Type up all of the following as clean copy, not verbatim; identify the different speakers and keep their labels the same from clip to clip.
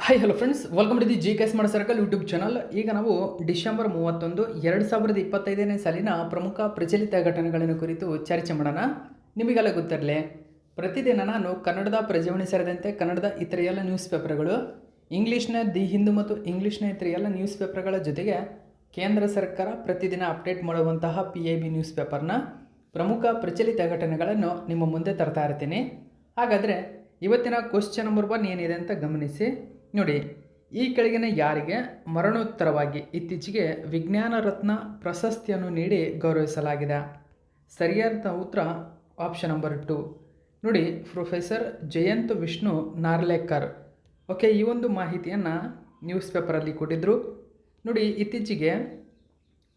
Speaker 1: Hi hello friends, welcome to the G K S ಮಾಡೋ circle YouTube channel. ಈಗ ನಾವು December 31, 2025ನೇ ಸಾಲಿನ ಪ್ರಮುಖ ಪ್ರಚಲಿತ ಘಟನೆಗಳನ್ನು ಕುರಿತು ಚರ್ಚೆ ಮಾಡೋಣ. ನಿಮಗೆಲ್ಲ ಗೊತ್ತಿರಲಿ, ಪ್ರತಿದಿನ ನಾನು ಕನ್ನಡದ ಪ್ರಜಾವಾಣಿ ಸೇರಿದಂತೆ ಕನ್ನಡದ ಇತರ ಎಲ್ಲ ನ್ಯೂಸ್ ಪೇಪರ್ಗಳು, ಇಂಗ್ಲೀಷ್ನ ದಿ ಹಿಂದೂ ಮತ್ತು ಇಂಗ್ಲೀಷ್ನ ಇತರ ಎಲ್ಲ ನ್ಯೂಸ್ ಪೇಪರ್ಗಳ ಜೊತೆಗೆ ಕೇಂದ್ರ ಸರ್ಕಾರ ಪ್ರತಿದಿನ ಅಪ್ಡೇಟ್ ಮಾಡುವಂತಹ PIB ನ್ಯೂಸ್ ಪೇಪರ್ನ ಪ್ರಮುಖ ಪ್ರಚಲಿತ ಘಟನೆಗಳನ್ನು ನಿಮ್ಮ ಮುಂದೆ ತರ್ತಾ ಇರ್ತೀನಿ. ಹಾಗಾದರೆ ಇವತ್ತಿನ ಕ್ವಶ್ಚನ್ ನಂಬರ್ 1 ಏನಿದೆ ಅಂತ ಗಮನಿಸಿ. ನೋಡಿ, ಈ ಕೆಳಗಿನ ಯಾರಿಗೆ ಮರಣೋತ್ತರವಾಗಿ ಇತ್ತೀಚೆಗೆ ವಿಜ್ಞಾನ ರತ್ನ ಪ್ರಶಸ್ತಿಯನ್ನು ನೀಡಿ ಗೌರವಿಸಲಾಗಿದೆ? ಸರಿಯಾದ ಉತ್ತರ ಆಪ್ಷನ್ ನಂಬರ್ 2. ನೋಡಿ, ಪ್ರೊಫೆಸರ್ ಜಯಂತ್ ವಿಷ್ಣು ನಾರ್ಲೇಕರ್. ಓಕೆ, ಈ ಒಂದು ಮಾಹಿತಿಯನ್ನು ನ್ಯೂಸ್ ಪೇಪರಲ್ಲಿ ಕೊಟ್ಟಿದ್ದರು. ನೋಡಿ, ಇತ್ತೀಚೆಗೆ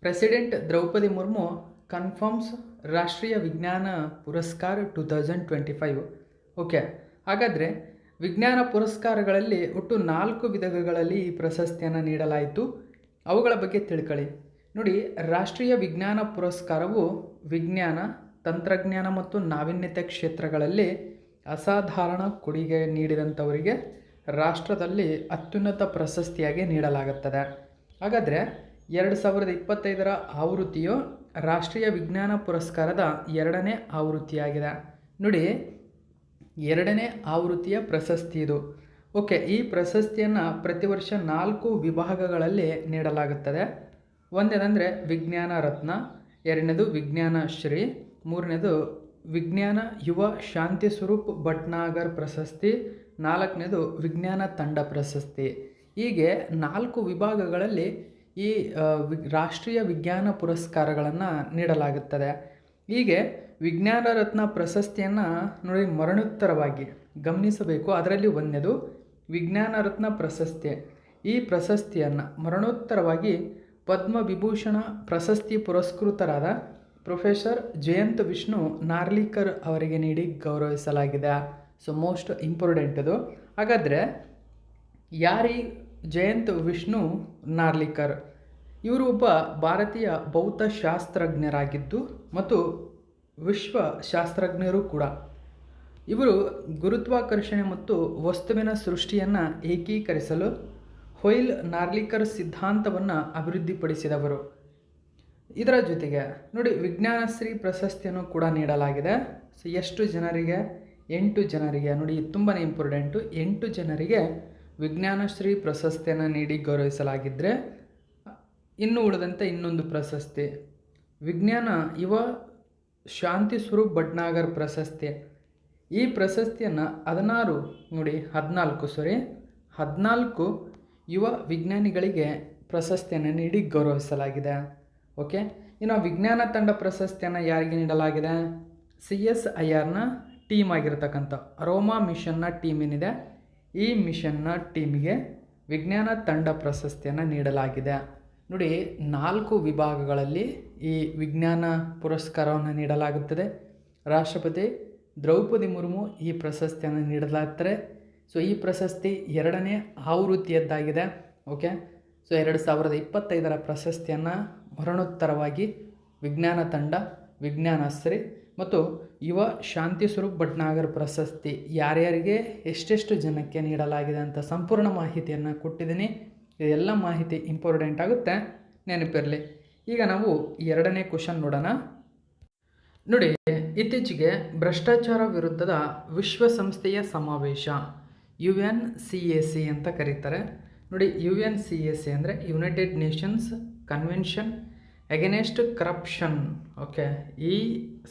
Speaker 1: ಪ್ರೆಸಿಡೆಂಟ್ ದ್ರೌಪದಿ ಮುರ್ಮು ಕನ್ಫರ್ಮ್ಸ್ ರಾಷ್ಟ್ರೀಯ ವಿಜ್ಞಾನ ಪುರಸ್ಕಾರ 2025. ಓಕೆ, ಹಾಗಾದರೆ ವಿಜ್ಞಾನ ಪುರಸ್ಕಾರಗಳಲ್ಲಿ ಒಟ್ಟು 4 ವಿಧಗಳಲ್ಲಿ ಈ ಪ್ರಶಸ್ತಿಯನ್ನು ನೀಡಲಾಯಿತು. ಅವುಗಳ ಬಗ್ಗೆ ತಿಳ್ಕೊಳ್ಳಿ. ನೋಡಿ, ರಾಷ್ಟ್ರೀಯ ವಿಜ್ಞಾನ ಪುರಸ್ಕಾರವು ವಿಜ್ಞಾನ, ತಂತ್ರಜ್ಞಾನ ಮತ್ತು ನಾವೀನ್ಯತೆ ಕ್ಷೇತ್ರಗಳಲ್ಲಿ ಅಸಾಧಾರಣ ಕೊಡುಗೆ ನೀಡಿದಂಥವರಿಗೆ ರಾಷ್ಟ್ರದಲ್ಲಿ ಅತ್ಯುನ್ನತ ಪ್ರಶಸ್ತಿಯಾಗಿ ನೀಡಲಾಗುತ್ತದೆ. ಹಾಗಾದರೆ 2025ರ ಆವೃತ್ತಿಯು ರಾಷ್ಟ್ರೀಯ ವಿಜ್ಞಾನ ಪುರಸ್ಕಾರದ 2ನೇ ಆವೃತ್ತಿಯಾಗಿದೆ. ನೋಡಿ, 2ನೇ ಆವೃತ್ತಿಯ ಪ್ರಶಸ್ತಿ ಇದು. ಓಕೆ, ಈ ಪ್ರಶಸ್ತಿಯನ್ನು ಪ್ರತಿ ವರ್ಷ 4 ವಿಭಾಗಗಳಲ್ಲಿ ನೀಡಲಾಗುತ್ತದೆ. ಒಂದೇನೆಂದರೆ ವಿಜ್ಞಾನ ರತ್ನ, 2ನೇದು ವಿಜ್ಞಾನ ಶ್ರೀ, 3ನೇದು ವಿಜ್ಞಾನ ಯುವ ಶಾಂತಿ ಸ್ವರೂಪ್ ಭಟ್ನಾಗರ್ ಪ್ರಶಸ್ತಿ, 4ನೇದು ವಿಜ್ಞಾನ ತಂಡ ಪ್ರಶಸ್ತಿ. ಹೀಗೆ 4 ವಿಭಾಗಗಳಲ್ಲಿ ಈ ರಾಷ್ಟ್ರೀಯ ವಿಜ್ಞಾನ ಪುರಸ್ಕಾರಗಳನ್ನು ನೀಡಲಾಗುತ್ತದೆ. ಹೀಗೆ ವಿಜ್ಞಾನ ರತ್ನ ಪ್ರಶಸ್ತಿಯನ್ನು ನೋಡಿ ಮರಣೋತ್ತರವಾಗಿ ಗಮನಿಸಬೇಕು. ಅದರಲ್ಲಿ ಒಂದನೇದು ವಿಜ್ಞಾನ ರತ್ನ ಪ್ರಶಸ್ತಿ. ಈ ಪ್ರಶಸ್ತಿಯನ್ನು ಮರಣೋತ್ತರವಾಗಿ ಪದ್ಮವಿಭೂಷಣ ಪ್ರಶಸ್ತಿ ಪುರಸ್ಕೃತರಾದ ಪ್ರೊಫೆಸರ್ ಜಯಂತ್ ವಿಷ್ಣು ನಾರ್ಲಿಕರ್ ಅವರಿಗೆ ನೀಡಿ ಗೌರವಿಸಲಾಗಿದೆ. ಸೊ ಮೋಸ್ಟ್ ಇಂಪಾರ್ಟೆಂಟ್ ಇದು. ಹಾಗಾದರೆ ಯಾರಿ ಜಯಂತ್ ವಿಷ್ಣು ನಾರ್ಲಿಕರ್? ಇವರು ಒಬ್ಬ ಭಾರತೀಯ ಭೌತಶಾಸ್ತ್ರಜ್ಞರಾಗಿದ್ದು ಮತ್ತು ವಿಶ್ವ ಶಾಸ್ತ್ರಜ್ಞರು ಕೂಡ. ಇವರು ಗುರುತ್ವಾಕರ್ಷಣೆ ಮತ್ತು ವಸ್ತುವಿನ ಸೃಷ್ಟಿಯನ್ನು ಏಕೀಕರಿಸಲು ಹೊಯ್ಲ್ ನಾರ್ಲಿಕರ್ ಸಿದ್ಧಾಂತವನ್ನು ಅಭಿವೃದ್ಧಿಪಡಿಸಿದವರು. ಇದರ ಜೊತೆಗೆ ನೋಡಿ, ವಿಜ್ಞಾನಶ್ರೀ ಪ್ರಶಸ್ತಿಯನ್ನು ಕೂಡ ನೀಡಲಾಗಿದೆ. ಸೊ ಎಷ್ಟು ಜನರಿಗೆ? 8 ಜನರಿಗೆ. ನೋಡಿ, ತುಂಬಾ ಇಂಪಾರ್ಟೆಂಟು. 8 ಜನರಿಗೆ ವಿಜ್ಞಾನಶ್ರೀ ಪ್ರಶಸ್ತಿಯನ್ನು ನೀಡಿ ಗೌರವಿಸಲಾಗಿದ್ದರೆ, ಇನ್ನು ಉಳಿದಂತೆ ಇನ್ನೊಂದು ಪ್ರಶಸ್ತಿ ವಿಜ್ಞಾನ ಯುವ ಶಾಂತಿ ಸ್ವರೂಪ್ ಭಟ್ನಾಗರ್ ಪ್ರಶಸ್ತಿ. ಈ ಪ್ರಶಸ್ತಿಯನ್ನು 14 ಯುವ ವಿಜ್ಞಾನಿಗಳಿಗೆ ಪ್ರಶಸ್ತಿಯನ್ನು ನೀಡಿ ಗೌರವಿಸಲಾಗಿದೆ. ಓಕೆ, ಇನ್ನು ವಿಜ್ಞಾನ ತಂಡ ಪ್ರಶಸ್ತಿಯನ್ನು ಯಾರಿಗೆ ನೀಡಲಾಗಿದೆ? CSIRನ ಟೀಮ್ ಆಗಿರತಕ್ಕಂಥ ರೋಮಾ ಮಿಷನ್ನ ಟೀಮ್ ಏನಿದೆ, ಈ ಮಿಷನ್ನ ಟೀಮಿಗೆ ವಿಜ್ಞಾನ ತಂಡ ಪ್ರಶಸ್ತಿಯನ್ನು ನೀಡಲಾಗಿದೆ. ನೋಡಿ, 4 ವಿಭಾಗಗಳಲ್ಲಿ ಈ ವಿಜ್ಞಾನ ಪುರಸ್ಕಾರವನ್ನು ನೀಡಲಾಗುತ್ತದೆ. ರಾಷ್ಟ್ರಪತಿ ದ್ರೌಪದಿ ಮುರ್ಮು ಈ ಪ್ರಶಸ್ತಿಯನ್ನು ನೀಡಲಾಗ್ತಾರೆ. ಸೊ ಈ ಪ್ರಶಸ್ತಿ 2ನೇ ಆವೃತ್ತಿಯದ್ದಾಗಿದೆ. ಓಕೆ, ಸೊ 2025ರ ಪ್ರಶಸ್ತಿಯನ್ನು ಮರಣೋತ್ತರವಾಗಿ ವಿಜ್ಞಾನ ತಂಡ, ವಿಜ್ಞಾನಶ್ರೀ ಮತ್ತು ಯುವ ಶಾಂತಿ ಸ್ವರೂಪ್ ಭಟ್ನಾಗರ್ ಪ್ರಶಸ್ತಿ ಯಾರ್ಯಾರಿಗೆ ಎಷ್ಟೆಷ್ಟು ಜನಕ್ಕೆ ನೀಡಲಾಗಿದೆ ಅಂತ ಸಂಪೂರ್ಣ ಮಾಹಿತಿಯನ್ನು ಕೊಟ್ಟಿದ್ದೀನಿ. ಇದೆಲ್ಲ ಮಾಹಿತಿ ಇಂಪಾರ್ಟೆಂಟ್ ಆಗುತ್ತೆ, ನೆನಪಿರಲಿ. ಈಗ ನಾವು 2ನೇ ಕ್ವಶನ್ ನೋಡೋಣ. ನೋಡಿ, ಇತ್ತೀಚೆಗೆ ಭ್ರಷ್ಟಾಚಾರ ವಿರುದ್ಧದ ವಿಶ್ವಸಂಸ್ಥೆಯ ಸಮಾವೇಶ UNCAC ಅಂತ ಕರೀತಾರೆ. ನೋಡಿ, UNCAC ಅಂದರೆ United Nations convention against corruption. Okay, ಈ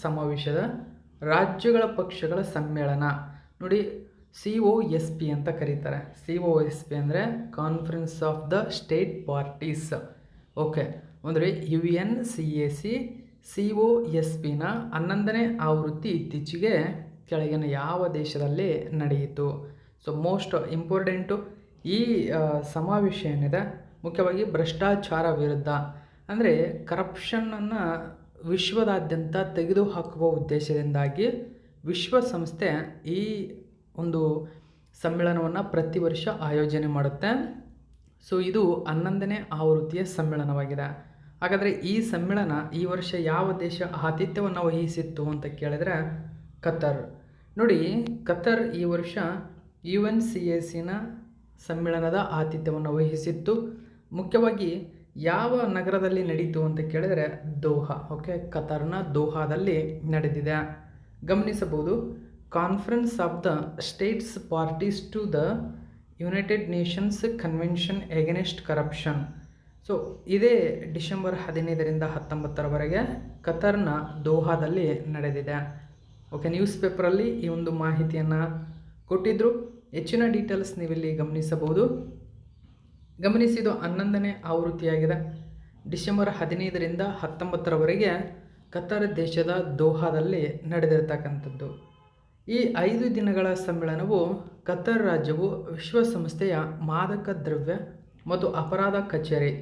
Speaker 1: ಸಮಾವೇಶದ ರಾಜ್ಯಗಳ ಪಕ್ಷಗಳ ಸಮ್ಮೇಳನ. ನೋಡಿ, COSP ಅಂತ ಕರೀತಾರೆ. COSP ಅಂದರೆ conference of the state parties. Okay, ಅಂದರೆ UNCAC COSPನ 11ನೇ ಆವೃತ್ತಿ ಇತ್ತೀಚೆಗೆ ಕೆಳಗಿನ ಯಾವ ದೇಶದಲ್ಲಿ ನಡೆಯಿತು? ಸೊ ಮೋಸ್ಟ್ ಇಂಪಾರ್ಟೆಂಟು ಈ ಸಮಾವೇಶ ಏನಿದೆ ಮುಖ್ಯವಾಗಿ ಭ್ರಷ್ಟಾಚಾರ ವಿರುದ್ಧ, ಅಂದರೆ ಕರಪ್ಷನನ್ನು ವಿಶ್ವದಾದ್ಯಂತ ತೆಗೆದುಹಾಕುವ ಉದ್ದೇಶದಿಂದಾಗಿ ವಿಶ್ವಸಂಸ್ಥೆ ಈ ಒಂದು ಸಮ್ಮೇಳನವನ್ನು ಪ್ರತಿ ವರ್ಷ ಆಯೋಜನೆ ಮಾಡುತ್ತೆ. ಸೊ ಇದು 11ನೇ ಆವೃತ್ತಿಯ ಸಮ್ಮೇಳನವಾಗಿದೆ. ಹಾಗಾದರೆ ಈ ಸಮ್ಮೇಳನ ಈ ವರ್ಷ ಯಾವ ದೇಶ ಆತಿಥ್ಯವನ್ನು ವಹಿಸಿತ್ತು ಅಂತ ಕೇಳಿದರೆ ಕತರ್. ನೋಡಿ, ಕತರ್ ಈ ವರ್ಷ UNCACನ ಸಮ್ಮೇಳನದ ಆತಿಥ್ಯವನ್ನು ವಹಿಸಿತ್ತು. ಮುಖ್ಯವಾಗಿ ಯಾವ ನಗರದಲ್ಲಿ ನಡೀತು ಅಂತ ಕೇಳಿದರೆ ದೋಹಾ. ಓಕೆ, ಕತಾರ್ನ ದೋಹಾದಲ್ಲಿ ನಡೆದಿದೆ. ಗಮನಿಸಬಹುದು, conference of the states parties to the United Nations convention against corruption. So ಇದೇ ಡಿಸೆಂಬರ್ 15ರಿಂದ 19ರವರೆಗೆ ಕತಾರ್ನ ದೋಹಾದಲ್ಲಿ ನಡೆದಿದೆ. ಓಕೆ, ನ್ಯೂಸ್ ಪೇಪರಲ್ಲಿ ಈ ಒಂದು ಮಾಹಿತಿಯನ್ನು ಕೊಟ್ಟಿದ್ದರು. ಹೆಚ್ಚಿನ ಡೀಟೇಲ್ಸ್ ನೀವಿಲ್ಲಿ ಗಮನಿಸಬಹುದು. ಗಮನಿಸಿದ್ದು 11ನೇ ಆವೃತ್ತಿಯಾಗಿದೆ. ಡಿಸೆಂಬರ್ 15ರಿಂದ 19ರವರೆಗೆ ಕತಾರ್ ದೇಶದ ದೋಹಾದಲ್ಲಿ ನಡೆದಿರ್ತಕ್ಕಂಥದ್ದು. ಈ 5 ದಿನಗಳ ಸಮ್ಮೇಳನವು ಕತಾರ್ ರಾಜ್ಯವು ವಿಶ್ವಸಂಸ್ಥೆಯ ಮಾದಕ ದ್ರವ್ಯ ಮತ್ತು ಅಪರಾಧ ಕಚೇರಿ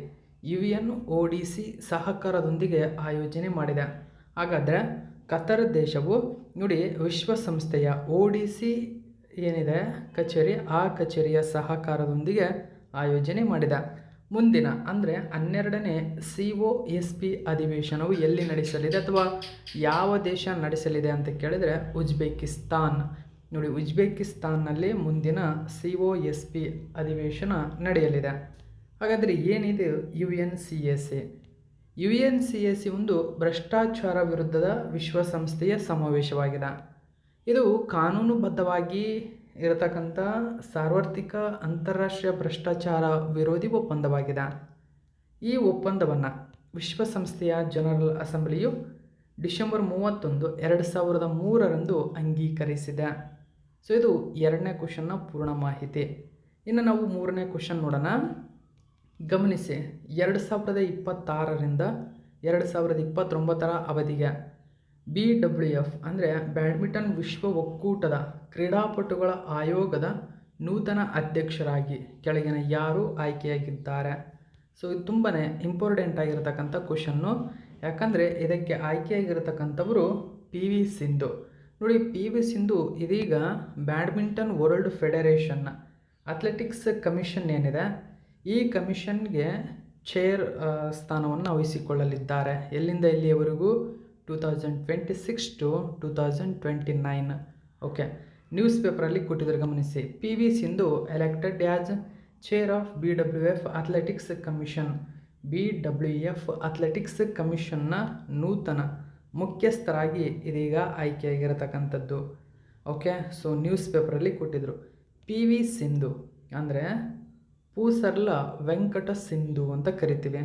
Speaker 1: UNODC ಸಹಕಾರದೊಂದಿಗೆ ಆಯೋಜನೆ ಮಾಡಿದೆ. ಹಾಗಾದರೆ ಕತಾರ್ ದೇಶವು ನೋಡಿ ವಿಶ್ವಸಂಸ್ಥೆಯ ODC ಏನಿದೆ ಕಚೇರಿ, ಆ ಕಚೇರಿಯ ಸಹಕಾರದೊಂದಿಗೆ ಆಯೋಜನೆ ಮಾಡಿದೆ. ಮುಂದಿನ ಅಂದರೆ 12ನೇ COSP ಅಧಿವೇಶನವು ಎಲ್ಲಿ ನಡೆಸಲಿದೆ ಅಥವಾ ಯಾವ ದೇಶ ನಡೆಸಲಿದೆ ಅಂತ ಕೇಳಿದರೆ ಉಜ್ಬೇಕಿಸ್ತಾನ್. ನೋಡಿ, ಉಜ್ಬೇಕಿಸ್ತಾನ್ನಲ್ಲಿ ಮುಂದಿನ COSP ಅಧಿವೇಶನ ನಡೆಯಲಿದೆ. ಹಾಗಾದರೆ ಏನಿದೆ UNCAC? UNCAC ಒಂದು ಭ್ರಷ್ಟಾಚಾರ ವಿರುದ್ಧದ ವಿಶ್ವಸಂಸ್ಥೆಯ ಸಮಾವೇಶವಾಗಿದೆ. ಇದು ಕಾನೂನುಬದ್ಧವಾಗಿ ಇರತಕ್ಕಂಥ ಸಾರ್ವತ್ರಿಕ ಅಂತಾರಾಷ್ಟ್ರೀಯ ಭ್ರಷ್ಟಾಚಾರ ವಿರೋಧಿ ಒಪ್ಪಂದವಾಗಿದೆ. ಈ ಒಪ್ಪಂದವನ್ನು ವಿಶ್ವಸಂಸ್ಥೆಯ ಜನರಲ್ ಅಸೆಂಬ್ಲಿಯು ಡಿಸೆಂಬರ್ 31, 2003ರಂದು ಅಂಗೀಕರಿಸಿದೆ. ಸೊ ಇದು 2ನೇ ಕ್ವಶನ್ನ ಪೂರ್ಣ ಮಾಹಿತಿ. ಇನ್ನು ನಾವು 3ನೇ ಕ್ವಶನ್ ನೋಡೋಣ. ಗಮನಿಸಿ, 2026ರಿಂದ 2029ರ ಅವಧಿಗೆ BWF ಅಂದರೆ ಬ್ಯಾಡ್ಮಿಂಟನ್ ವಿಶ್ವ ಒಕ್ಕೂಟದ ಕ್ರೀಡಾಪಟುಗಳ ಆಯೋಗದ ನೂತನ ಅಧ್ಯಕ್ಷರಾಗಿ ಕೆಳಗಿನ ಯಾರು ಆಯ್ಕೆಯಾಗಿದ್ದಾರೆ? ಸೊ ಇದು ತುಂಬಾ ಇಂಪಾರ್ಟೆಂಟ್ ಆಗಿರತಕ್ಕಂಥ ಕ್ವಶನ್ನು. ಯಾಕಂದರೆ ಇದಕ್ಕೆ ಆಯ್ಕೆಯಾಗಿರತಕ್ಕಂಥವರು PV ಸಿಂಧು. ನೋಡಿ, PV ಸಿಂಧು ಇದೀಗ badminton world federation athletics commission ಏನಿದೆ, ಈ ಕಮಿಷನ್ಗೆ ಚೇರ್ ಸ್ಥಾನವನ್ನು ವಹಿಸಿಕೊಳ್ಳಲಿದ್ದಾರೆ. ಎಲ್ಲಿಂದ ಎಲ್ಲಿಯವರೆಗೂ? 2026 to 2029. ಓಕೆ, ನ್ಯೂಸ್ ಪೇಪರಲ್ಲಿ ಕೊಟ್ಟಿದ್ದಾರೆ, ಗಮನಿಸಿ. PV Sindhu elected as chair of BWF athletics commission. BWF athletics ಕಮಿಷನ್ನ ನೂತನ ಮುಖ್ಯಸ್ಥರಾಗಿ ಇದೀಗ ಆಯ್ಕೆಯಾಗಿರತಕ್ಕಂಥದ್ದು. ಓಕೆ, ಸೊ ನ್ಯೂಸ್ ಪೇಪರಲ್ಲಿ ಕೊಟ್ಟಿದ್ದರು. PV ಸಿಂಧು ಅಂದರೆ ಪೂಸರ್ಲ ವೆಂಕಟ ಸಿಂಧು ಅಂತ ಕರಿತೀವಿ.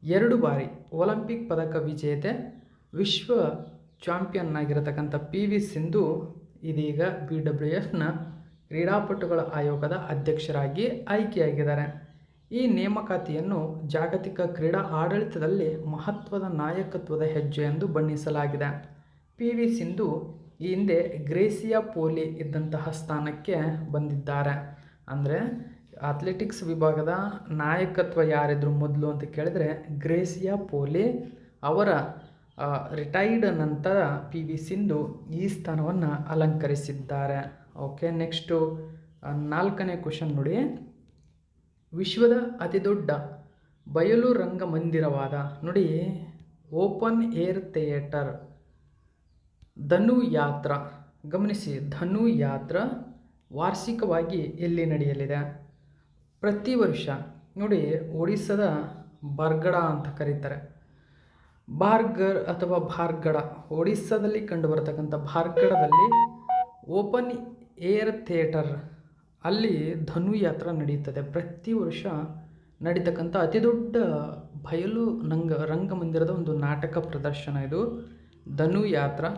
Speaker 1: 2 ಬಾರಿ ಒಲಿಂಪಿಕ್ ಪದಕ ವಿಜೇತೆ, ವಿಶ್ವ ಚಾಂಪಿಯನ್ ಆಗಿರತಕ್ಕಂಥ PV ಸಿಂಧು ಇದೀಗ BWFನ ಕ್ರೀಡಾಪಟುಗಳ ಆಯೋಗದ ಅಧ್ಯಕ್ಷರಾಗಿ ಆಯ್ಕೆಯಾಗಿದ್ದಾರೆ. ಈ ನೇಮಕಾತಿಯನ್ನು ಜಾಗತಿಕ ಕ್ರೀಡಾ ಆಡಳಿತದಲ್ಲಿ ಮಹತ್ವದ ನಾಯಕತ್ವದ ಹೆಜ್ಜೆ ಎಂದು ಬಣ್ಣಿಸಲಾಗಿದೆ. PV ಸಿಂಧು ಈ ಹಿಂದೆ ಗ್ರೇಸಿಯಾ ಪೋಲಿ ಇದ್ದಂತಹ ಸ್ಥಾನಕ್ಕೆ ಬಂದಿದ್ದಾರೆ. ಅಂದರೆ ಅಥ್ಲೆಟಿಕ್ಸ್ ವಿಭಾಗದ ನಾಯಕತ್ವ ಯಾರಿದ್ರು ಮೊದಲು ಅಂತ ಕೇಳಿದರೆ ಗ್ರೇಸಿಯಾ ಪೋಲಿ. ಅವರ ರಿಟೈರ್ಡ್ ನಂತರ PV ಸಿಂಧು ಈ ಸ್ಥಾನವನ್ನು ಅಲಂಕರಿಸಿದ್ದಾರೆ. ಓಕೆ, ನೆಕ್ಸ್ಟು 4ನೇ ಕ್ವಶನ್ ನೋಡಿ. ವಿಶ್ವದ ಅತಿದೊಡ್ಡ ಬಯಲು ರಂಗಮಂದಿರವಾದ ನೋಡಿ ಓಪನ್ ಏರ್ ಥಿಯೇಟರ್ ಧನು ಯಾತ್ರಾ. ಗಮನಿಸಿ, ಧನು ಯಾತ್ರಾ ವಾರ್ಷಿಕವಾಗಿ ಎಲ್ಲಿ ನಡೆಯಲಿದೆ? ಪ್ರತಿ ವರ್ಷ ನೋಡಿ ಒಡಿಸ್ಸಾದ ಬರ್ಗಡ ಅಂತ ಕರೀತಾರೆ. ಬಾರ್ಗರ್ ಅಥವಾ ಬಾರ್ಗಡ, ಒಡಿಸ್ಸಾದಲ್ಲಿ ಕಂಡುಬರತಕ್ಕಂಥ ಬಾರ್ಗಡದಲ್ಲಿ ಓಪನ್ ಏರ್ ಥಿಯೇಟರ್ ಅಲ್ಲಿ ಧನು ಯಾತ್ರಾ ನಡೆಯುತ್ತದೆ. ಪ್ರತಿ ವರ್ಷ ನಡೀತಕ್ಕಂಥ ಅತಿ ದೊಡ್ಡ ಬಯಲು ರಂಗಮಂದಿರದ ಒಂದು ನಾಟಕ ಪ್ರದರ್ಶನ ಇದು ಧನು ಯಾತ್ರಾ.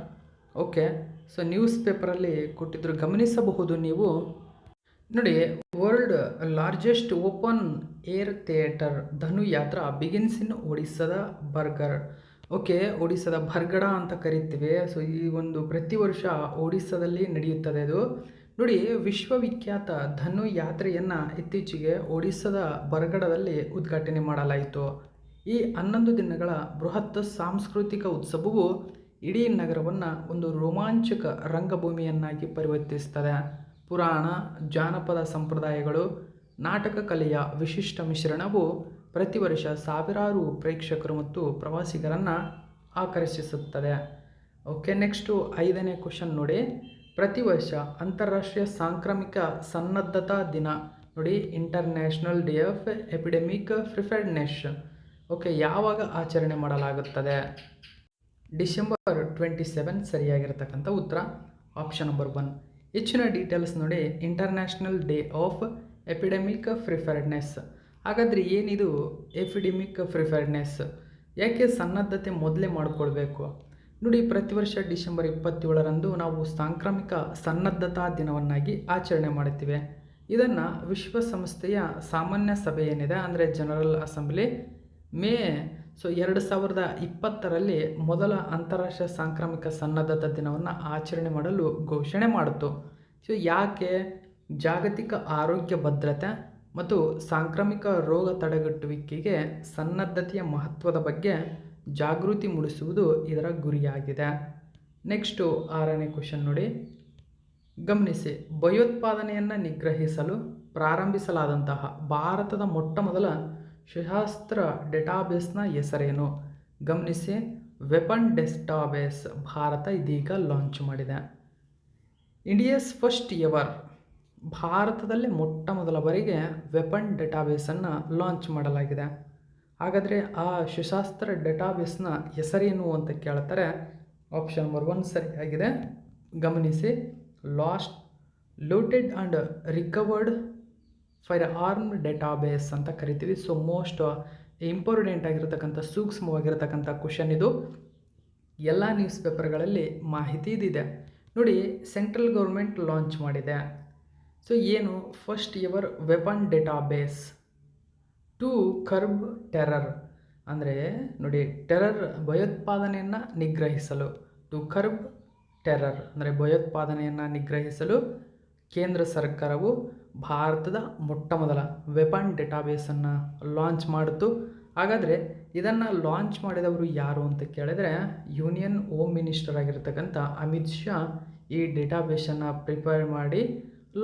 Speaker 1: ಓಕೆ, ಸೊ ನ್ಯೂಸ್ ಪೇಪರಲ್ಲಿ ಕೊಟ್ಟಿದ್ದರು, ಗಮನಿಸಬಹುದು ನೀವು. ನೋಡಿ, world largest open air theatre Dhanu Yatra begins in ಒಡಿಸ್ಸಾದ ಬರ್ಗರ್. ಓಕೆ, ಒಡಿಸ್ಸಾದ ಬರ್ಗಡ ಅಂತ ಕರಿತೀವಿ. ಸೊ ಈ ಒಂದು ಪ್ರತಿ ವರ್ಷ ಒಡಿಸ್ಸಾದಲ್ಲಿ ನಡೆಯುತ್ತದೆ ಇದು. ನೋಡಿ, ವಿಶ್ವವಿಖ್ಯಾತ ಧನು ಯಾತ್ರೆಯನ್ನು ಇತ್ತೀಚೆಗೆ ಒಡಿಸ್ಸಾದ ಬರ್ಗಡದಲ್ಲಿ ಉದ್ಘಾಟನೆ ಮಾಡಲಾಯಿತು. ಈ 11 ದಿನಗಳ ಬೃಹತ್ ಸಾಂಸ್ಕೃತಿಕ ಉತ್ಸವವು ಇಡೀ ನಗರವನ್ನು ಒಂದು ರೋಮಾಂಚಕ ರಂಗಭೂಮಿಯನ್ನಾಗಿ ಪರಿವರ್ತಿಸುತ್ತದೆ. ಪುರಾಣ, ಜಾನಪದ ಸಂಪ್ರದಾಯಗಳು, ನಾಟಕ ಕಲೆಯ ವಿಶಿಷ್ಟ ಮಿಶ್ರಣವು ಪ್ರತಿ ವರ್ಷ ಸಾವಿರಾರು ಪ್ರೇಕ್ಷಕರು ಮತ್ತು ಪ್ರವಾಸಿಗರನ್ನು ಆಕರ್ಷಿಸುತ್ತದೆ. ಓಕೆ, ನೆಕ್ಸ್ಟು 5ನೇ ಕ್ವಶನ್ ನೋಡಿ. ಪ್ರತಿ ವರ್ಷ ಅಂತಾರಾಷ್ಟ್ರೀಯ ಸಾಂಕ್ರಾಮಿಕ ಸನ್ನದ್ಧತಾ ದಿನ ನೋಡಿ, international day of epidemic preparedness. Okay, ಯಾವಾಗ ಆಚರಣೆ ಮಾಡಲಾಗುತ್ತದೆ? ಡಿಸೆಂಬರ್ 27 ಸರಿಯಾಗಿರ್ತಕ್ಕಂಥ ಉತ್ತರ ಆಪ್ಷನ್ ನಂಬರ್ 1. ಹೆಚ್ಚಿನ ಡೀಟೇಲ್ಸ್ ನೋಡಿ, international day of epidemic preparedness. ಹಾಗಾದರೆ ಏನಿದು ಎಪಿಡೆಮಿಕ್ ಪ್ರಿಪೇರ್ಡ್ನೆಸ್? ಯಾಕೆ ಸನ್ನದ್ಧತೆ ಮೊದಲೇ ಮಾಡಿಕೊಳ್ಬೇಕು? ನೋಡಿ, ಪ್ರತಿ ವರ್ಷ ಡಿಸೆಂಬರ್ 27ರಂದು ನಾವು ಸಾಂಕ್ರಾಮಿಕ ಸನ್ನದ್ಧತಾ ದಿನವನ್ನಾಗಿ ಆಚರಣೆ ಮಾಡುತ್ತೀವಿ. ಇದನ್ನು ವಿಶ್ವಸಂಸ್ಥೆಯ ಸಾಮಾನ್ಯ ಸಭೆ ಏನಿದೆ ಅಂದರೆ ಜನರಲ್ ಅಸೆಂಬ್ಲಿ ಮೇ 2020ರಲ್ಲಿ ಮೊದಲ ಅಂತಾರಾಷ್ಟ್ರೀಯ ಸಾಂಕ್ರಾಮಿಕ ಸನ್ನದ್ಧತಾ ದಿನವನ್ನು ಆಚರಣೆ ಮಾಡಲು ಘೋಷಣೆ ಮಾಡಿತು. ಯಾಕೆ? ಜಾಗತಿಕ ಆರೋಗ್ಯ ಭದ್ರತೆ ಮತ್ತು ಸಾಂಕ್ರಾಮಿಕ ರೋಗ ತಡೆಗಟ್ಟುವಿಕೆಗೆ ಸನ್ನದ್ಧತೆಯ ಮಹತ್ವದ ಬಗ್ಗೆ ಜಾಗೃತಿ ಮೂಡಿಸುವುದು ಇದರ ಗುರಿಯಾಗಿದೆ. ನೆಕ್ಸ್ಟು 6ನೇ ಕ್ವೆಶ್ಚನ್ ನೋಡಿ, ಗಮನಿಸಿ. ಭಯೋತ್ಪಾದನೆಯನ್ನು ನಿಗ್ರಹಿಸಲು ಪ್ರಾರಂಭಿಸಲಾದಂತಹ ಭಾರತದ ಮೊಟ್ಟಮೊದಲ ಸಶಸ್ತ್ರ ಡೇಟಾಬೇಸ್ನ ಹೆಸರೇನು? ಗಮನಿಸಿ, ವೆಪನ್ ಡೇಟಾಬೇಸ್ ಭಾರತ ಇದೀಗ ಲಾಂಚ್ ಮಾಡಿದೆ. ಇಂಡಿಯಾಸ್ ಫಸ್ಟ್ ಎವರ್, ಭಾರತದಲ್ಲಿ ಮೊಟ್ಟ ಮೊದಲ ಬಾರಿಗೆ ವೆಪನ್ ಡೇಟಾಬೇಸನ್ನು ಲಾಂಚ್ ಮಾಡಲಾಗಿದೆ. ಹಾಗಾದರೆ ಆ ಸಶಸ್ತ್ರ ಡೇಟಾಬೇಸ್ನ ಹೆಸರೇನು ಅಂತ ಕೇಳ್ತಾರೆ. ಆಪ್ಷನ್ ನಂಬರ್ 1 ಸರಿಯಾಗಿದೆ. ಗಮನಿಸಿ, last looted and recovered fire arm database ಅಂತ ಕರಿತೀವಿ. ಸೊ ಮೋಸ್ಟ್ ಇಂಪಾರ್ಟೆಂಟ್ ಆಗಿರತಕ್ಕಂಥ ಸೂಕ್ಷ್ಮವಾಗಿರತಕ್ಕಂಥ ಕ್ವಶನ್ ಇದು. ಎಲ್ಲ ನ್ಯೂಸ್ ಪೇಪರ್ಗಳಲ್ಲಿ ಮಾಹಿತಿ ಇದಿದೆ ನೋಡಿ. ಸೆಂಟ್ರಲ್ ಗೌರ್ಮೆಂಟ್ ಲಾಂಚ್ ಮಾಡಿದೆ. ಸೊ ಏನು? First ever weapon database to curb terror. ಅಂದರೆ ನೋಡಿ, ಟೆರರ್ ಭಯೋತ್ಪಾದನೆಯನ್ನು ನಿಗ್ರಹಿಸಲು, ಟು ಕರ್ಬ್ ಟೆರರ್ ಅಂದರೆ ಭಯೋತ್ಪಾದನೆಯನ್ನು ನಿಗ್ರಹಿಸಲು ಕೇಂದ್ರ ಸರ್ಕಾರವು ಭಾರತದ ಮೊಟ್ಟ ಮೊದಲ ವೆಪನ್ ಡೇಟಾಬೇಸನ್ನು ಲಾಂಚ್ ಮಾಡಿತು. ಹಾಗಾದರೆ ಇದನ್ನು ಲಾಂಚ್ ಮಾಡಿದವರು ಯಾರು ಅಂತ ಕೇಳಿದರೆ, ಯೂನಿಯನ್ ಹೋಮ್ ಮಿನಿಸ್ಟರ್ ಆಗಿರ್ತಕ್ಕಂಥ ಅಮಿತ್ ಶಾ ಈ ಡೇಟಾಬೇಸನ್ನು ಪ್ರಿಪೇರ್ ಮಾಡಿ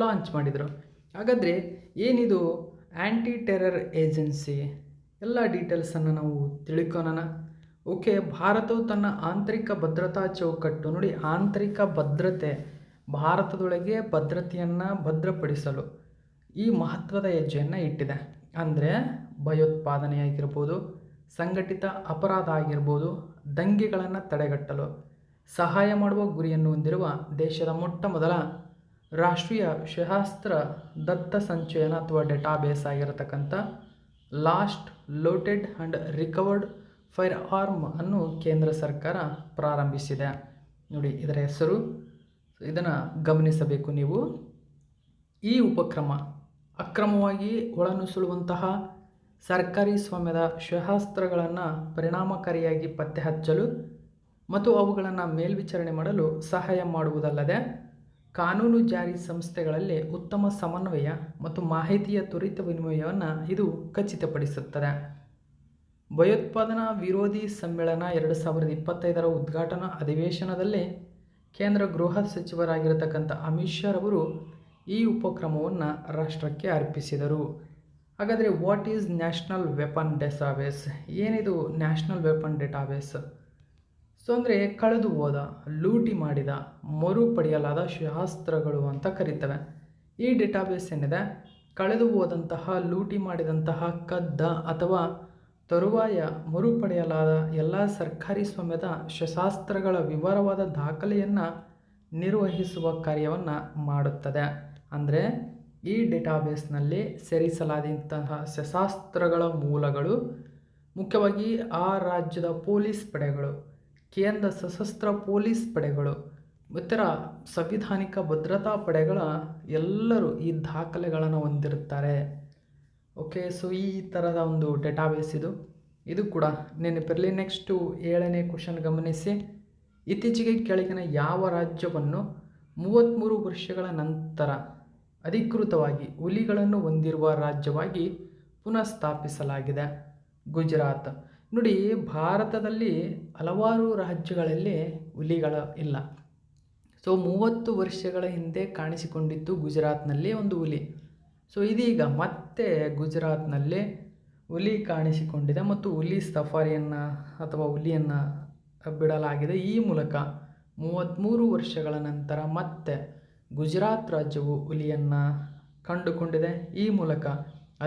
Speaker 1: ಲಾಂಚ್ ಮಾಡಿದರು. ಹಾಗಾದರೆ ಏನಿದು ಆ್ಯಂಟಿ ಟೆರರ್ ಏಜೆನ್ಸಿ? ಎಲ್ಲ ಡೀಟೇಲ್ಸನ್ನು ನಾವು ತಿಳ್ಕೊಳ್ಳೋಣ. ಓಕೆ, ಭಾರತವು ತನ್ನ ಆಂತರಿಕ ಭದ್ರತಾ ಚೌಕಟ್ಟು ನೋಡಿ, ಆಂತರಿಕ ಭದ್ರತೆ, ಭಾರತದೊಳಗೆ ಭದ್ರತೆಯನ್ನು ಭದ್ರಪಡಿಸಲು ಈ ಮಹತ್ವದ ಹೆಜ್ಜೆಯನ್ನು ಇಟ್ಟಿದೆ. ಅಂದರೆ ಭಯೋತ್ಪಾದನೆ ಆಗಿರ್ಬೋದು, ಸಂಘಟಿತ ಅಪರಾಧ ಆಗಿರ್ಬೋದು, ದಂಗೆಗಳನ್ನು ತಡೆಗಟ್ಟಲು ಸಹಾಯ ಮಾಡುವ ಗುರಿಯನ್ನು ಹೊಂದಿರುವ ದೇಶದ ಮೊಟ್ಟ ಮೊದಲ ರಾಷ್ಟ್ರೀಯ ಸಶಸ್ತ್ರ ದತ್ತ ಸಂಚಯನ ಅಥವಾ ಡೇಟಾಬೇಸ್ ಆಗಿರತಕ್ಕಂಥ lost looted and recovered firearm ಅನ್ನು ಕೇಂದ್ರ ಸರ್ಕಾರ ಪ್ರಾರಂಭಿಸಿದೆ. ನೋಡಿ ಇದರ ಹೆಸರು, ಇದನ್ನು ಗಮನಿಸಬೇಕು ನೀವು. ಈ ಉಪಕ್ರಮ ಅಕ್ರಮವಾಗಿ ಒಳನುಸುಳುವಂತಹ ಸರ್ಕಾರಿ ಸ್ವಾಮ್ಯದ ಶಸ್ತ್ರಾಸ್ತ್ರಗಳನ್ನು ಪರಿಣಾಮಕಾರಿಯಾಗಿ ಪತ್ತೆ ಹಚ್ಚಲು ಮತ್ತು ಅವುಗಳನ್ನು ಮೇಲ್ವಿಚಾರಣೆ ಮಾಡಲು ಸಹಾಯ ಮಾಡುವುದಲ್ಲದೆ, ಕಾನೂನು ಜಾರಿ ಸಂಸ್ಥೆಗಳಲ್ಲಿ ಉತ್ತಮ ಸಮನ್ವಯ ಮತ್ತು ಮಾಹಿತಿಯ ತ್ವರಿತ ವಿನಿಮಯವನ್ನು ಇದು ಖಚಿತಪಡಿಸುತ್ತದೆ. ಭಯೋತ್ಪಾದನಾ ವಿರೋಧಿ ಸಮ್ಮೇಳನ 2025ರ ಉದ್ಘಾಟನಾ ಅಧಿವೇಶನದಲ್ಲಿ ಕೇಂದ್ರ ಗೃಹ ಸಚಿವರಾಗಿರತಕ್ಕಂಥ ಅಮಿತ್ ಶಾ ಅವರು ಈ ಉಪಕ್ರಮವನ್ನು ರಾಷ್ಟ್ರಕ್ಕೆ ಅರ್ಪಿಸಿದರು. ಹಾಗಾದರೆ what is national weapon database? ಏನಿದು ನ್ಯಾಷನಲ್ ವೆಪನ್ ಡೇಟಾಬೇಸ್? ಸೊ ಅಂದರೆ ಕಳೆದು ಹೋದ, ಲೂಟಿ ಮಾಡಿದ, ಮರುಪಡೆಯಲಾದ ಶಸ್ತ್ರಾಸ್ತ್ರಗಳು ಅಂತ ಕರೀತವೆ. ಈ ಡೇಟಾಬೇಸ್ ಏನಿದೆ, ಕಳೆದು ಹೋದಂತಹ, ಲೂಟಿ ಮಾಡಿದಂತಹ, ಕದ್ದ ಅಥವಾ ತರುವಾಯ ಮರುಪಡೆಯಲಾದ ಎಲ್ಲ ಸರ್ಕಾರಿ ಸ್ವಾಮ್ಯದ ಶಸ್ತ್ರಾಸ್ತ್ರಗಳ ವಿವರವಾದ ದಾಖಲೆಯನ್ನು ನಿರ್ವಹಿಸುವ ಕಾರ್ಯವನ್ನು ಮಾಡುತ್ತದೆ. ಅಂದರೆ ಈ ಡೇಟಾಬೇಸ್ನಲ್ಲಿ ಸೇರಿಸಲಾದಂತಹ ಶಸ್ತ್ರಾಸ್ತ್ರಗಳ ಮೂಲಗಳು ಮುಖ್ಯವಾಗಿ ಆ ರಾಜ್ಯದ ಪೊಲೀಸ್ ಪಡೆಗಳು, ಕೇಂದ್ರ ಸಶಸ್ತ್ರ ಪೊಲೀಸ್ ಪಡೆಗಳು, ಇತರ ಸಂವಿಧಾನಿಕ ಭದ್ರತಾ ಪಡೆಗಳ ಎಲ್ಲರೂ ಈ ದಾಖಲೆಗಳನ್ನು ಹೊಂದಿರುತ್ತಾರೆ. ಓಕೆ, ಸೊ ಈ ಥರದ ಒಂದು ಡೇಟಾಬೇಸ್ ಇದು ಕೂಡ ನೆನಪಿರಲಿ. ನೆಕ್ಸ್ಟು 7ನೇ ಕ್ವಶನ್ ಗಮನಿಸಿ. ಇತ್ತೀಚೆಗೆ ಕೆಳಗಿನ ಯಾವ ರಾಜ್ಯವನ್ನು 33 ವರ್ಷಗಳ ನಂತರ ಅಧಿಕೃತವಾಗಿ ಹುಲಿಗಳನ್ನು ಹೊಂದಿರುವ ರಾಜ್ಯವಾಗಿ ಪುನಃ ಸ್ಥಾಪಿಸಲಾಗಿದೆ? ಗುಜರಾತ್. ನೋಡಿ, ಭಾರತದಲ್ಲಿ ಹಲವಾರು ರಾಜ್ಯಗಳಲ್ಲಿ ಹುಲಿಗಳು ಇಲ್ಲ. ಸೊ 30 ವರ್ಷಗಳ ಹಿಂದೆ ಕಾಣಿಸಿಕೊಂಡಿತ್ತು ಗುಜರಾತ್ನಲ್ಲಿ ಒಂದು ಹುಲಿ. ಸೊ ಇದೀಗ ಮತ್ತೆ ಗುಜರಾತ್ನಲ್ಲಿ ಹುಲಿ ಕಾಣಿಸಿಕೊಂಡಿದೆ ಮತ್ತು ಹುಲಿ ಸಫಾರಿಯನ್ನು ಅಥವಾ ಹುಲಿಯನ್ನು ಬಿಡಲಾಗಿದೆ. ಈ ಮೂಲಕ 33 ವರ್ಷಗಳ ನಂತರ ಮತ್ತೆ ಗುಜರಾತ್ ರಾಜ್ಯವು ಹುಲಿಯನ್ನು ಕಂಡುಕೊಂಡಿದೆ. ಈ ಮೂಲಕ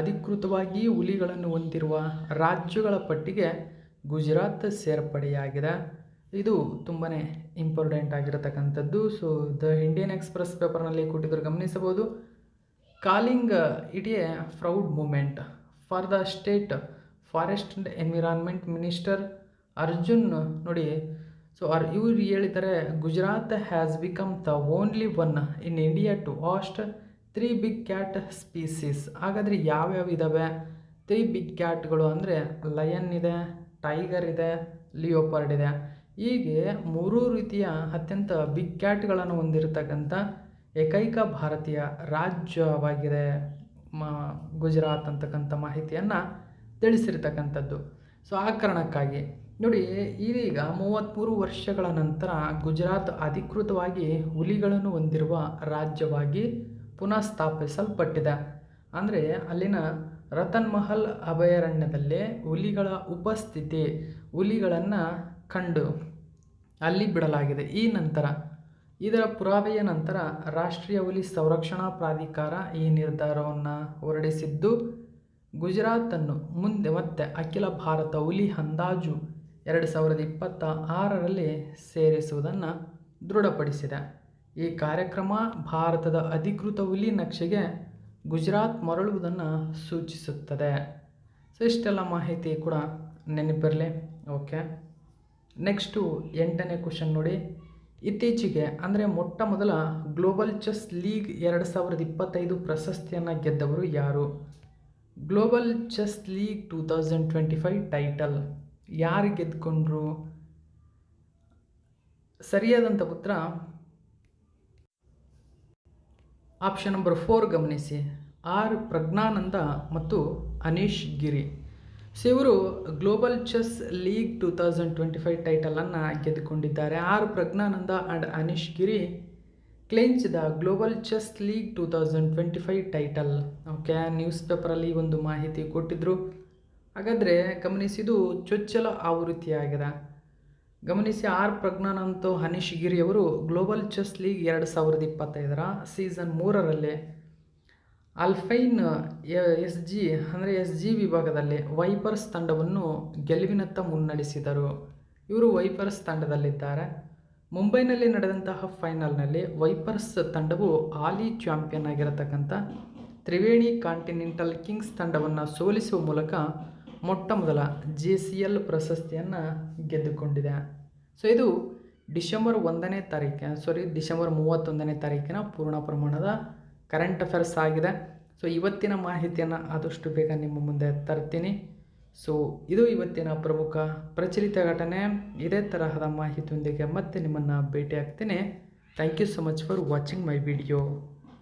Speaker 1: ಅಧಿಕೃತವಾಗಿ ಹುಲಿಗಳನ್ನು ಹೊಂದಿರುವ ರಾಜ್ಯಗಳ ಪಟ್ಟಿಗೆ ಗುಜರಾತ್ ಸೇರ್ಪಡೆಯಾಗಿದೆ. ಇದು ತುಂಬಾ ಇಂಪಾರ್ಟೆಂಟ್ ಆಗಿರತಕ್ಕಂಥದ್ದು. ಸೊ ದ ಇಂಡಿಯನ್ ಎಕ್ಸ್‌ಪ್ರೆಸ್ ಪೇಪರ್ನಲ್ಲಿ ಕೊಟ್ಟಿದ್ದರು, ಗಮನಿಸಬಹುದು. Calling it a proud moment for the state forest and environment minister Arjun ನೋಡಿ. ಸೊ ಇವರು ಹೇಳಿದ್ದಾರೆ, Gujarat has become the only one in India to host 3 big cat species. ಹಾಗಾದರೆ ಯಾವ್ಯಾವ ಇದ್ದಾವೆ 3 ಬಿಗ್ ಕ್ಯಾಟ್ಗಳು ಅಂದರೆ? ಲಯನ್ ಇದೆ, ಟೈಗರ್ ಇದೆ, ಲಿಯೋಪಾರ್ಡ್ ಇದೆ. ಹೀಗೆ 3 ರೀತಿಯ ಅತ್ಯಂತ ಬಿಗ್ ಕ್ಯಾಟ್ಗಳನ್ನು ಹೊಂದಿರತಕ್ಕಂಥ ಏಕೈಕ ಭಾರತೀಯ ರಾಜ್ಯವಾಗಿದೆ ಗುಜರಾತ್ ಅಂತಕ್ಕಂಥ ಮಾಹಿತಿಯನ್ನು ತಿಳಿಸಿರ್ತಕ್ಕಂಥದ್ದು. ಸೊ ಆ ಕಾರಣಕ್ಕಾಗಿ ನೋಡಿ, ಇದೀಗ 33 ವರ್ಷಗಳ ನಂತರ ಗುಜರಾತ್ ಅಧಿಕೃತವಾಗಿ ಹುಲಿಗಳನ್ನು ಹೊಂದಿರುವ ರಾಜ್ಯವಾಗಿ ಪುನಃ ಸ್ಥಾಪಿಸಲ್ಪಟ್ಟಿದೆ. ಅಂದರೆ ಅಲ್ಲಿನ ರತನ್ ಮಹಲ್ ಅಭಯಾರಣ್ಯದಲ್ಲಿ ಹುಲಿಗಳ ಉಪಸ್ಥಿತಿ, ಹುಲಿಗಳನ್ನು ಕಂಡು ಅಲ್ಲಿ ಬಿಡಲಾಗಿದೆ. ಈ ನಂತರ ಇದರ ಪುರಾವೆಯ ನಂತರ ರಾಷ್ಟ್ರೀಯ ಹುಲಿ ಸಂರಕ್ಷಣಾ ಪ್ರಾಧಿಕಾರ ಈ ನಿರ್ಧಾರವನ್ನು ಹೊರಡಿಸಿದ್ದು, ಗುಜರಾತನ್ನು ಮುಂದೆ ಮತ್ತೆ ಅಖಿಲ ಭಾರತ ಹುಲಿ ಅಂದಾಜು 2026ರಲ್ಲಿ ಸೇರಿಸುವುದನ್ನು ದೃಢಪಡಿಸಿದೆ. ಈ ಕಾರ್ಯಕ್ರಮ ಭಾರತದ ಅಧಿಕೃತ ಹುಲಿ ನಕ್ಷೆಗೆ ಗುಜರಾತ್ ಮರಳುವುದನ್ನು ಸೂಚಿಸುತ್ತದೆ. ಸೊ ಇಷ್ಟೆಲ್ಲ ಮಾಹಿತಿ ಕೂಡ ನೆನಪಿರಲಿ. ಓಕೆ, ನೆಕ್ಸ್ಟು 8ನೇ ಕ್ವಶನ್ ನೋಡಿ. ಇತ್ತೀಚೆಗೆ ಅಂದರೆ ಮೊಟ್ಟ ಮೊದಲ ಗ್ಲೋಬಲ್ ಚೆಸ್ ಲೀಗ್ 2025 ಪ್ರಶಸ್ತಿಯನ್ನು ಗೆದ್ದವರು ಯಾರು? ಗ್ಲೋಬಲ್ ಚೆಸ್ ಲೀಗ್ 2025 ಟೈಟಲ್ ಯಾರು ಗೆದ್ದುಕೊಂಡ್ರು? ಸರಿಯಾದಂಥ ಉತ್ತರ ಆಪ್ಷನ್ ನಂಬರ್ 4 ಗಮನಿಸಿ, ಆರ್ ಪ್ರಜ್ಞಾನಂದ ಮತ್ತು ಅನೀಶ್ ಗಿರಿ. ಸೊ ಇವರು ಗ್ಲೋಬಲ್ ಚೆಸ್ ಲೀಗ್ 2025 ಟೈಟಲನ್ನು ಗೆದ್ದುಕೊಂಡಿದ್ದಾರೆ. R Praggnanandhaa and Anish Giri clinch the Global Chess League 2025 title. Okay, news ಪೇಪರಲ್ಲಿ ಒಂದು ಮಾಹಿತಿ ಕೊಟ್ಟಿದ್ದರು. ಹಾಗಾದರೆ ಗಮನಿಸಿದು ಚೊಚ್ಚಲ ಆವೃತ್ತಿಯಾಗಿದೆ. ಗಮನಿಸಿ, ಆರ್ ಪ್ರಜ್ಞಾನಂದ್ ಅನೀಶ್ ಗಿರಿ ಅವರು ಗ್ಲೋಬಲ್ ಚೆಸ್ ಲೀಗ್ 2025ರ ಸೀಸನ್ 3ರಲ್ಲಿ ಅಲ್ಪೈನ್ ಎಸ್ ಜಿ ವಿಭಾಗದಲ್ಲಿ ವೈಪರ್ಸ್ ತಂಡವನ್ನು ಗೆಲುವಿನತ್ತ ಮುನ್ನಡೆಸಿದರು. ಇವರು ವೈಪರ್ಸ್ ತಂಡದಲ್ಲಿದ್ದಾರೆ. ಮುಂಬೈನಲ್ಲಿ ನಡೆದಂತಹ ಫೈನಲ್ನಲ್ಲಿ ವೈಪರ್ಸ್ ತಂಡವು ಹಾಲಿ ಚಾಂಪಿಯನ್ ಆಗಿರತಕ್ಕಂಥ ತ್ರಿವೇಣಿ ಕಾಂಟಿನೆಂಟಲ್ ಕಿಂಗ್ಸ್ ತಂಡವನ್ನು ಸೋಲಿಸುವ ಮೂಲಕ ಮೊಟ್ಟ ಮೊದಲ JCL ಪ್ರಶಸ್ತಿಯನ್ನು ಗೆದ್ದುಕೊಂಡಿದೆ. ಸೊ ಇದು ಡಿಸೆಂಬರ್ 31ನೇ ತಾರೀಕಿನ ಪೂರ್ಣ ಪ್ರಮಾಣದ ಕರೆಂಟ್ ಅಫೇರ್ಸ್ ಆಗಿದೆ. ಸೊ ಇವತ್ತಿನ ಮಾಹಿತಿಯನ್ನು ಆದಷ್ಟು ಬೇಗ ನಿಮ್ಮ ಮುಂದೆ ತರ್ತೀನಿ. ಸೊ ಇದು ಇವತ್ತಿನ ಪ್ರಮುಖ ಪ್ರಚಲಿತ ಘಟನೆ. ಇದೇ ತರಹದ ಮಾಹಿತಿಯೊಂದಿಗೆ ಮತ್ತೆ ನಿಮ್ಮನ್ನು ಭೇಟಿ ಆಗ್ತೀನಿ. Thank you so much for watching my video.